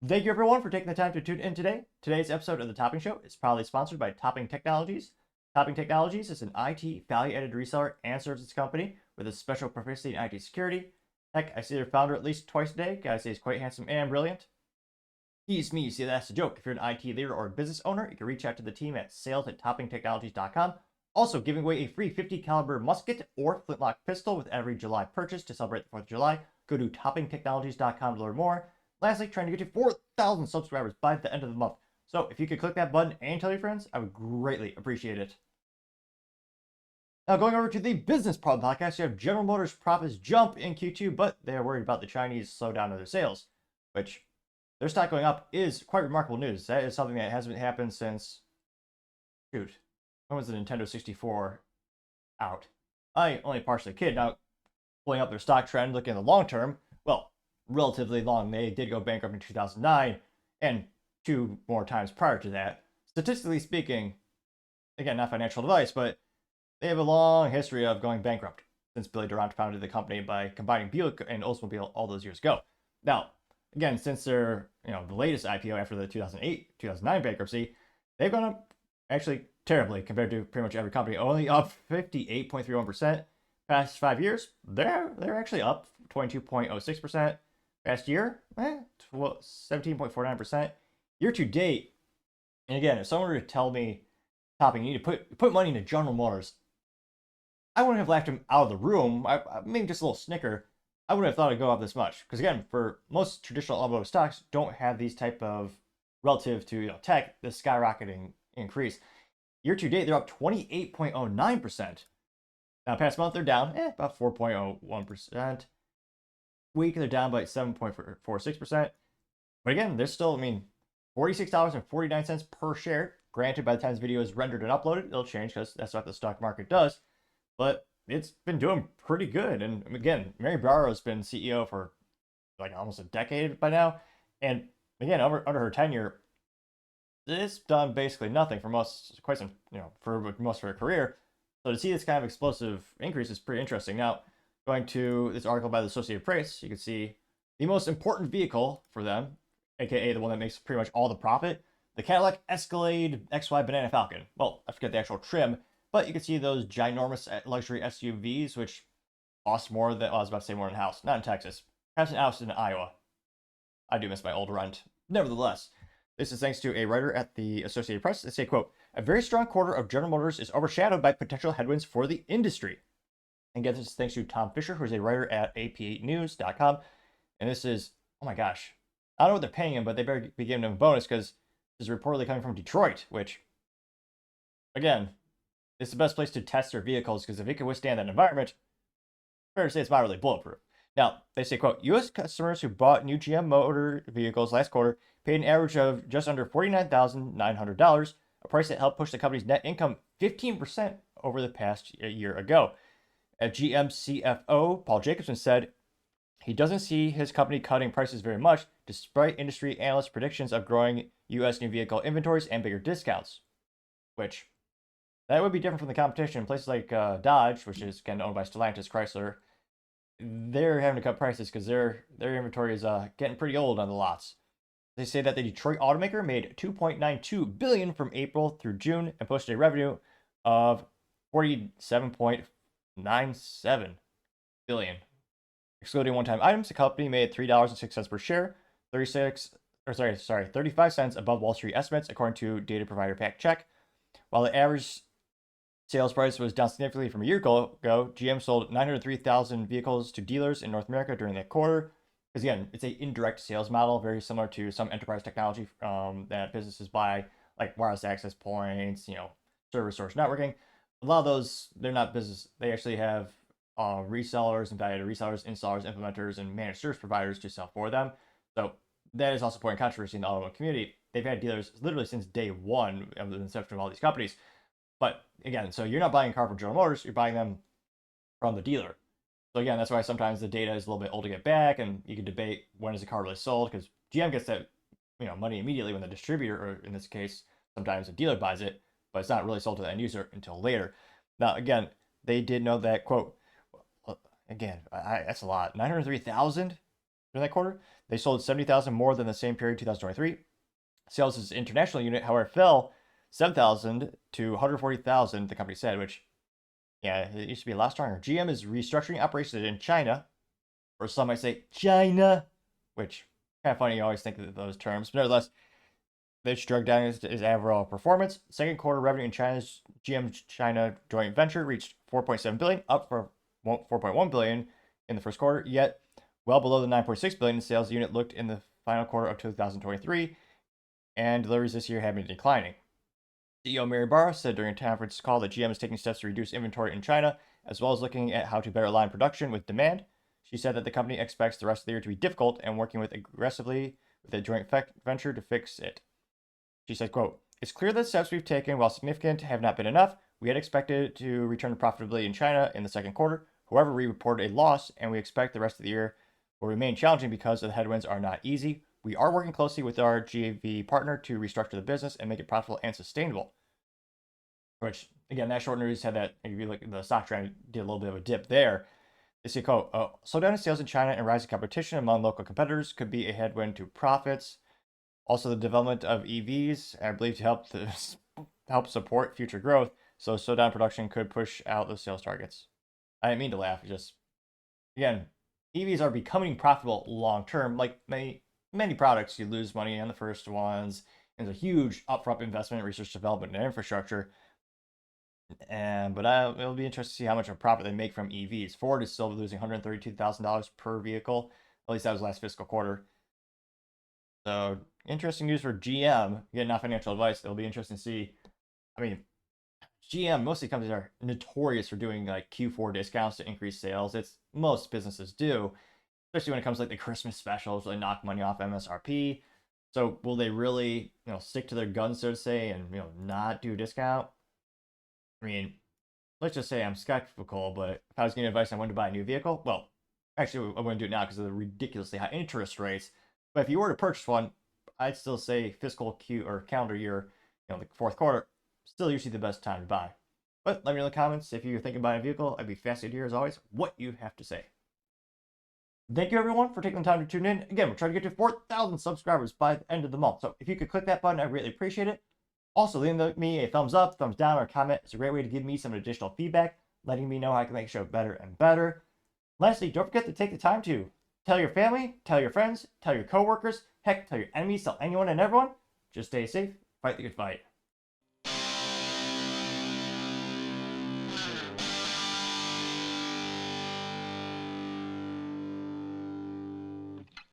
Thank you everyone for taking the time to tune in today. Today's episode of The Topping Show is proudly sponsored by Topping Technologies. Topping Technologies is an IT value-added reseller and services company with a special proficiency in IT security. Heck, I see their founder at least twice a day. Gotta say he's quite handsome and brilliant. Tease me, see that's a joke. If you're an IT leader or a business owner, you can reach out to the team at sales@toppingtechnologies.com. Also giving away a free 50 caliber musket or flintlock pistol with every July purchase to celebrate the 4th of July. Go to toppingtechnologies.com to learn more. Lastly, trying to get to 4,000 subscribers by the end of the month. So if you could click that button and tell your friends, I would greatly appreciate it. Now going over to the business problem podcast, you have General Motors profits jump in Q2, but they're worried about the Chinese slowdown of their sales, which their stock going up is quite remarkable news. That is something that hasn't happened since, shoot, when was the Nintendo 64 out? I only partially kid. Now, pulling up their stock trend, looking at the long term, well, relatively long. They did go bankrupt in 2009 and two more times prior to that. Statistically speaking, again, not financial advice, but they have a long history of going bankrupt since Billy Durant founded the company by combining Buick and Oldsmobile all those years ago. Now, again, since their the latest IPO after the 2008 2009 bankruptcy, they've gone up actually terribly compared to pretty much every company. Only up 58.31%. Past 5 years, they're actually up 22.06%. Past year, 17.49%. Year to date, and again, if someone were to tell me, Topping, you need to put money into General Motors, I wouldn't have laughed him out of the room. Maybe just a little snicker. I wouldn't have thought it'd go up this much. Because again, for most traditional automotive stocks, don't have these type of relative to tech, the skyrocketing increase. Year to date, they're up 28.09%. Now, past month, they're down about 4.01%. Week, they're down by 7.46%. But again, they're still, $46.49 per share. Granted, by the time this video is rendered and uploaded, it'll change because that's what the stock market does. But it's been doing pretty good. And again, Mary Barra has been CEO for like almost a decade by now. And again, under her tenure, it's done basically nothing for for most of her career. So to see this kind of explosive increase is pretty interesting. Now, going to this article by the Associated Press, you can see the most important vehicle for them, aka the one that makes pretty much all the profit, the Cadillac Escalade XY Banana Falcon. Well, I forget the actual trim, but you can see those ginormous luxury SUVs, which cost more than, well, I was about to say more than a house. Not in Texas. Perhaps in Austin, Iowa. I do miss my old rent. Nevertheless, this is thanks to a writer at the Associated Press. They say, quote, a very strong quarter of General Motors is overshadowed by potential headwinds for the industry. And again, this is thanks to Tom Fisher, who's a writer at ap8news.com. And this is, oh my gosh, I don't know what they're paying him, but they better be giving him a bonus because this is reportedly coming from Detroit, which, again, it's the best place to test their vehicles because if it can withstand that environment, fair to say it's not really bulletproof. Now, they say, quote, U.S. customers who bought new GM motor vehicles last quarter paid an average of just under $49,900, a price that helped push the company's net income 15% over the past year ago. A GM CFO, Paul Jacobson, said he doesn't see his company cutting prices very much, despite industry analysts' predictions of growing U.S. new vehicle inventories and bigger discounts, which that would be different from the competition. Places like Dodge, which is again owned by Stellantis Chrysler, they're having to cut prices because their inventory is getting pretty old on the lots. They say that the Detroit automaker made $2.92 billion from April through June and posted a revenue of $47.97 billion. Excluding one-time items, the company made $3.06 per share, 35 cents above Wall Street estimates, according to data provider PackCheck. While the average sales price was down significantly from a year ago, GM sold 903,000 vehicles to dealers in North America during that quarter. Because again, it's an indirect sales model, very similar to some enterprise technology that businesses buy, like wireless access points, server source networking. A lot of those, they're not business. They actually have resellers and value resellers, installers, implementers, and managed service providers to sell for them. So that is also point of controversy in the automotive community. They've had dealers literally since day one of the inception of all these companies. But again, so you're not buying a car from General Motors, you're buying them from the dealer. So again, that's why sometimes the data is a little bit old to get back, and you can debate when is the car really sold, because GM gets that money immediately when the distributor, or in this case, sometimes the dealer buys it, but it's not really sold to the end user until later. Now, again, they did know that, quote, again, that's a lot, 903,000 during that quarter. They sold 70,000 more than the same period 2023. Sales as international unit, however, fell 7,000 to 140,000, the company said, which, yeah, it used to be a lot stronger. GM is restructuring operations in China, or some might say China, which kind of funny. You always think of those terms, but nevertheless, they drug down his overall performance. Second quarter revenue in China's GM China joint venture reached 4.7 billion, up from 4.1 billion in the first quarter, yet well below the 9.6 billion in sales unit looked in the final quarter of 2023, and deliveries this year have been declining. CEO Mary Barra said during a conference call that GM is taking steps to reduce inventory in China, as well as looking at how to better align production with demand. She said that the company expects the rest of the year to be difficult and working aggressively with the joint venture to fix it. She said, quote, "It's clear that the steps we've taken, while significant, have not been enough. We had expected to return to profitability in China in the second quarter. However, we reported a loss, and we expect the rest of the year will remain challenging because the headwinds are not easy. We are working closely with our JV partner to restructure the business and make it profitable and sustainable." Which, again, that short news had that, if you look at the stock trend, did a little bit of a dip there. They say, quote, "Slowdown in sales in China and rising competition among local competitors could be a headwind to profits. Also, the development of EVs, I believe, to help support future growth. So slowdown production could push out the sales targets." I didn't mean to laugh. Just, again, EVs are becoming profitable long term. Like many products, you lose money on the first ones. And there's a huge upfront investment in research, development, and infrastructure. But it'll be interesting to see how much of a profit they make from EVs. Ford is still losing $132,000 per vehicle. At least that was last fiscal quarter. So interesting news for GM. Getting not financial advice. It'll be interesting to see. I mean, GM, most of the companies are notorious for doing like Q4 discounts to increase sales. It's most businesses do, especially when it comes to like the Christmas specials, really knock money off MSRP. So will they really, stick to their guns, so to say, and not do a discount? I mean, let's just say I'm skeptical, but if I was getting advice on when to buy a new vehicle, well, actually, I wouldn't do it now because of the ridiculously high interest rates. But if you were to purchase one, I'd still say fiscal Q or calendar year, the fourth quarter, still usually the best time to buy. But let me know in the comments if you're thinking about a vehicle. I'd be fascinated to hear, as always, what you have to say. Thank you, everyone, for taking the time to tune in. Again, we're trying to get to 4,000 subscribers by the end of the month. So if you could click that button, I really appreciate it. Also, leave me a thumbs up, thumbs down, or a comment. It's a great way to give me some additional feedback, letting me know how I can make the show better and better. Lastly, don't forget to take the time to tell your family, tell your friends, tell your coworkers, heck, tell your enemies, tell anyone and everyone. Just stay safe, fight the good fight.